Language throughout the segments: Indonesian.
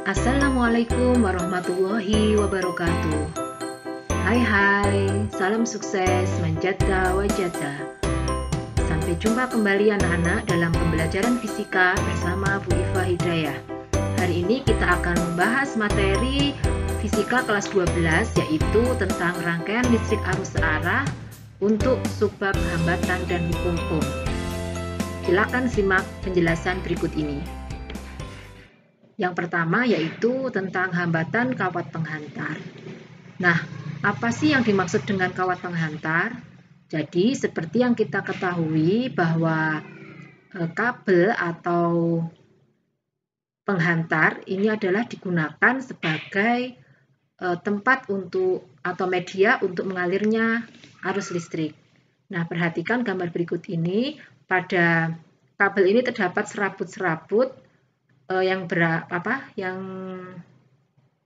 Assalamualaikum warahmatullahi wabarakatuh. Hai, salam sukses manjata wajata. Sampai jumpa kembali anak-anak dalam pembelajaran fisika bersama Bu Iva Hidayah. Hari ini kita akan membahas materi fisika kelas 12, yaitu tentang rangkaian listrik arus searah untuk subbab hambatan dan hukum Ohm. Silakan simak penjelasan berikut ini. Yang pertama yaitu tentang hambatan kawat penghantar. Nah, apa sih yang dimaksud dengan kawat penghantar? Jadi, seperti yang kita ketahui bahwa kabel atau penghantar ini adalah digunakan sebagai tempat untuk atau media untuk mengalirnya arus listrik. Nah, perhatikan gambar berikut ini. Pada kabel ini terdapat serabut-serabut yang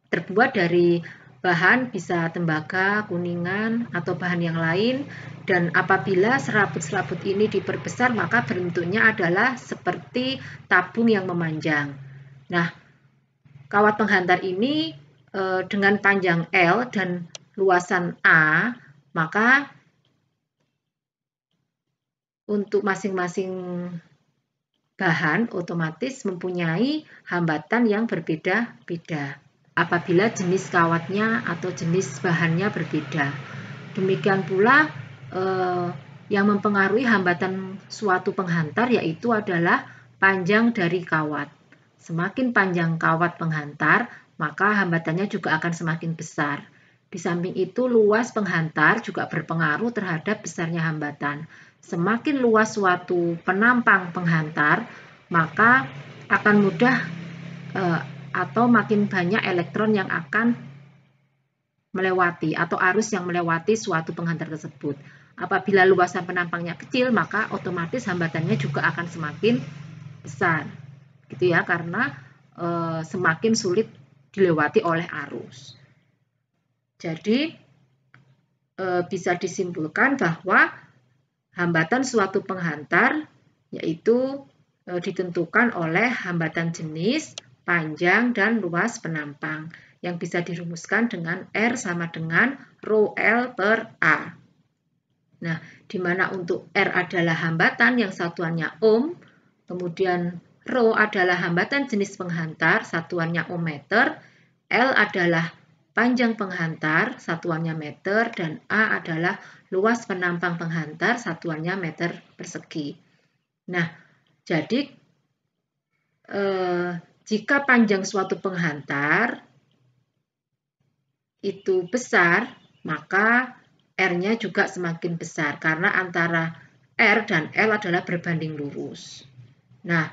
terbuat dari bahan bisa tembaga, kuningan, atau bahan yang lain. Dan apabila serabut-serabut ini diperbesar, maka bentuknya adalah seperti tabung yang memanjang. Nah, kawat penghantar ini dengan panjang L dan luasan A, maka untuk masing-masing bahan otomatis mempunyai hambatan yang berbeda-beda apabila jenis kawatnya atau jenis bahannya berbeda. Demikian pula yang mempengaruhi hambatan suatu penghantar yaitu adalah panjang dari kawat. Semakin panjang kawat penghantar, maka hambatannya juga akan semakin besar. Di samping itu, luas penghantar juga berpengaruh terhadap besarnya hambatan. Semakin luas suatu penampang penghantar, maka akan mudah atau makin banyak elektron yang akan melewati atau arus yang melewati suatu penghantar tersebut. Apabila luasan penampangnya kecil, maka otomatis hambatannya juga akan semakin besar. Gitu ya, karena semakin sulit dilewati oleh arus. Jadi bisa disimpulkan bahwa hambatan suatu penghantar yaitu ditentukan oleh hambatan jenis, panjang, dan luas penampang yang bisa dirumuskan dengan R sama dengan Rho L per A. Nah, di mana untuk R adalah hambatan yang satuannya ohm, kemudian Rho adalah hambatan jenis penghantar, satuannya ohm meter, L adalah panjang penghantar, satuannya meter, dan A adalah luas penampang penghantar, satuannya meter persegi. Nah, jadi jika panjang suatu penghantar itu besar, maka R-nya juga semakin besar, karena antara R dan L adalah berbanding lurus. Nah,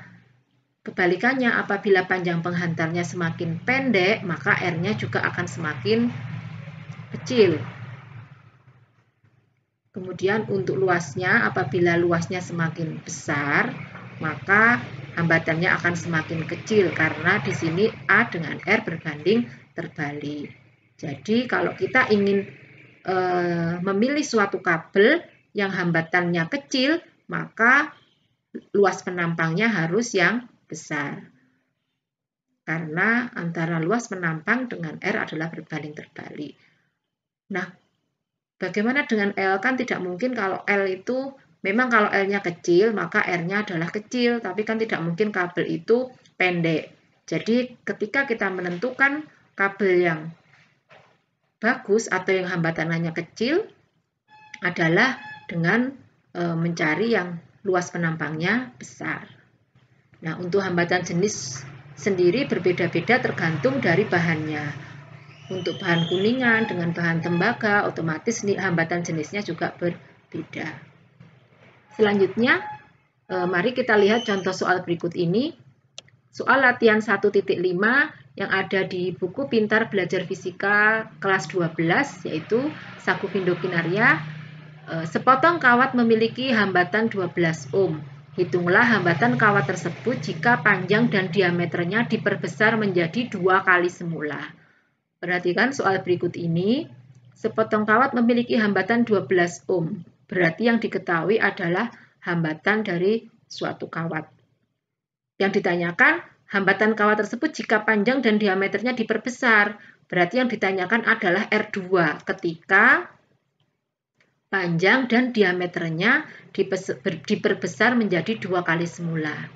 kebalikannya, apabila panjang penghantarnya semakin pendek, maka R-nya juga akan semakin kecil. Kemudian untuk luasnya, apabila luasnya semakin besar, maka hambatannya akan semakin kecil karena di sini A dengan R berbanding terbalik. Jadi kalau kita ingin memilih suatu kabel yang hambatannya kecil, maka luas penampangnya harus yang besar. Karena antara luas penampang dengan R adalah berbanding terbalik. Nah, bagaimana dengan L? Kan tidak mungkin kalau L itu, memang kalau L-nya kecil, maka R-nya adalah kecil, tapi kan tidak mungkin kabel itu pendek. Jadi ketika kita menentukan kabel yang bagus atau yang hambatannya kecil, adalah dengan mencari yang luas penampangnya besar. Nah, untuk hambatan jenis sendiri berbeda-beda tergantung dari bahannya. Untuk bahan kuningan dengan bahan tembaga, otomatis hambatan jenisnya juga berbeda. Selanjutnya, mari kita lihat contoh soal berikut ini. Soal latihan 1.5 yang ada di buku Pintar Belajar Fisika kelas 12, yaitu Sakufindo Kinaria. Sepotong kawat memiliki hambatan 12 ohm. Hitunglah hambatan kawat tersebut jika panjang dan diameternya diperbesar menjadi 2 kali semula. Perhatikan soal berikut ini. Sepotong kawat memiliki hambatan 12 ohm. Berarti yang diketahui adalah hambatan dari suatu kawat. Yang ditanyakan hambatan kawat tersebut jika panjang dan diameternya diperbesar. Berarti yang ditanyakan adalah R2 ketika panjang dan diameternya diperbesar menjadi 2 kali semula.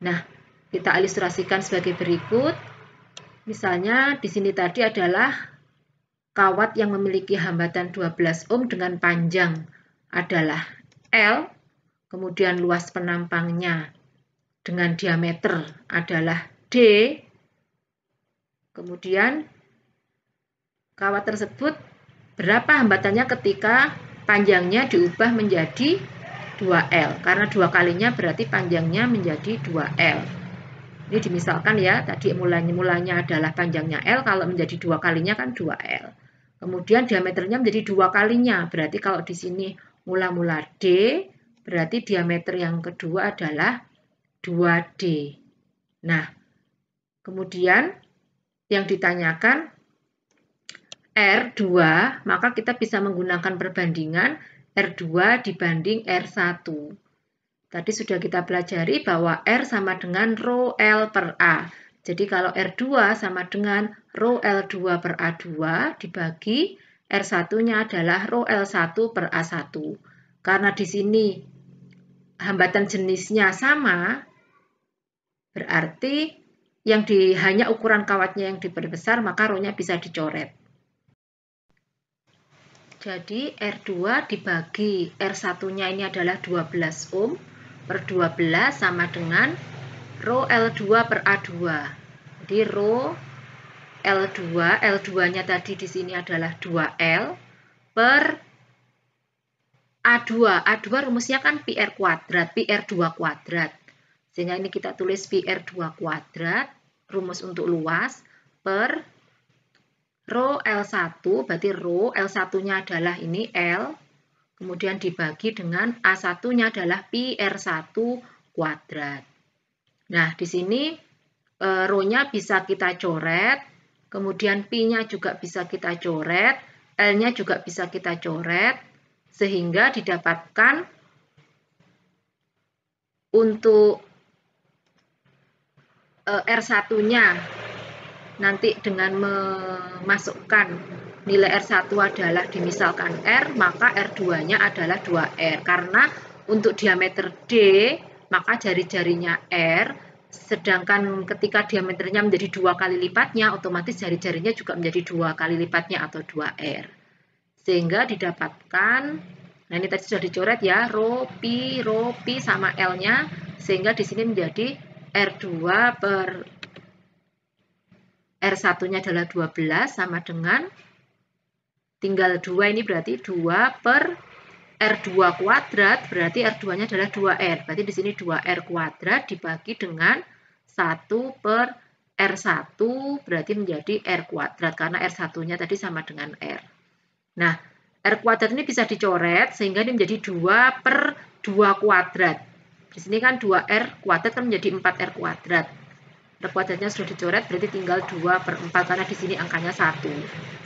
Nah, kita ilustrasikan sebagai berikut. Misalnya di sini tadi adalah kawat yang memiliki hambatan 12 ohm dengan panjang adalah L, kemudian luas penampangnya dengan diameter adalah D, kemudian kawat tersebut berapa hambatannya ketika panjangnya diubah menjadi 2L, karena 2 kalinya berarti panjangnya menjadi 2L. Ini dimisalkan ya, tadi mulanya adalah panjangnya L, kalau menjadi 2 kalinya kan 2L. Kemudian diameternya menjadi 2 kalinya, berarti kalau di sini mula-mula D, berarti diameter yang kedua adalah 2D. Nah, kemudian yang ditanyakan R2, maka kita bisa menggunakan perbandingan R2 dibanding R1. Tadi sudah kita pelajari bahwa R sama dengan rho L per A. Jadi kalau R2 sama dengan rho L2 per A2 dibagi R1-nya adalah rho L1 per A1. Karena di sini hambatan jenisnya sama, berarti yang hanya ukuran kawatnya yang diperbesar, maka rho-nya bisa dicoret. Jadi R2 dibagi R1-nya ini adalah 12 ohm per 12 sama dengan rho L2 per A2. Jadi rho L2, L2-nya tadi di sini adalah 2L per A2. A2 rumusnya kan PR kuadrat, PR2 kuadrat. Sehingga ini kita tulis PR2 kuadrat, rumus untuk luas, per rho L1, berarti rho L1-nya adalah ini L, kemudian dibagi dengan A1-nya adalah PR1 kuadrat. Nah, di sini rho-nya bisa kita coret, kemudian Pi-nya juga bisa kita coret, L-nya juga bisa kita coret, sehingga didapatkan untuk R1-nya nanti dengan memasukkan nilai R1 adalah dimisalkan R, maka R2-nya adalah 2R. Karena untuk diameter D, maka jari-jarinya R, sedangkan ketika diameternya menjadi 2 kali lipatnya, otomatis jari-jarinya juga menjadi 2 kali lipatnya atau 2R. Sehingga didapatkan, nah ini tadi sudah dicoret ya, rho pi sama L-nya, sehingga di sini menjadi R2 per R1-nya adalah 12 sama dengan tinggal 2, ini berarti 2 per R2 kuadrat, berarti R2-nya adalah 2R. Berarti di sini 2R kuadrat dibagi dengan 1 per R1, berarti menjadi R kuadrat, karena R1-nya tadi sama dengan R. Nah, R kuadrat ini bisa dicoret, sehingga ini menjadi 2 per 2 kuadrat. Di sini kan 2R kuadrat kan menjadi 4R kuadrat. R kuadratnya sudah dicoret, berarti tinggal 2 per 4, karena di sini angkanya 1.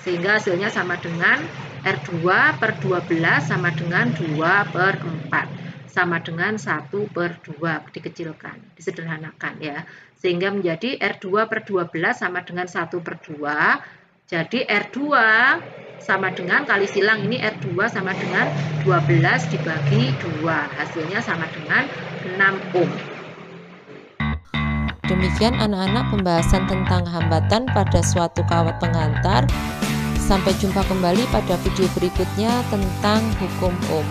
Sehingga hasilnya sama dengan R2 per 12 sama dengan 2 per 4. Sama dengan 1 per 2, dikecilkan, disederhanakan ya. Sehingga menjadi R2 per 12 sama dengan 1 per 2. Jadi R2 sama dengan, kali silang ini R2 sama dengan 12 dibagi 2. Hasilnya sama dengan 6 ohm. Demikian anak-anak pembahasan tentang hambatan pada suatu kawat pengantar. Sampai jumpa kembali pada video berikutnya tentang hukum Ohm.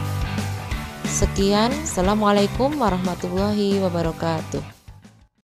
Sekian, Assalamualaikum warahmatullahi wabarakatuh.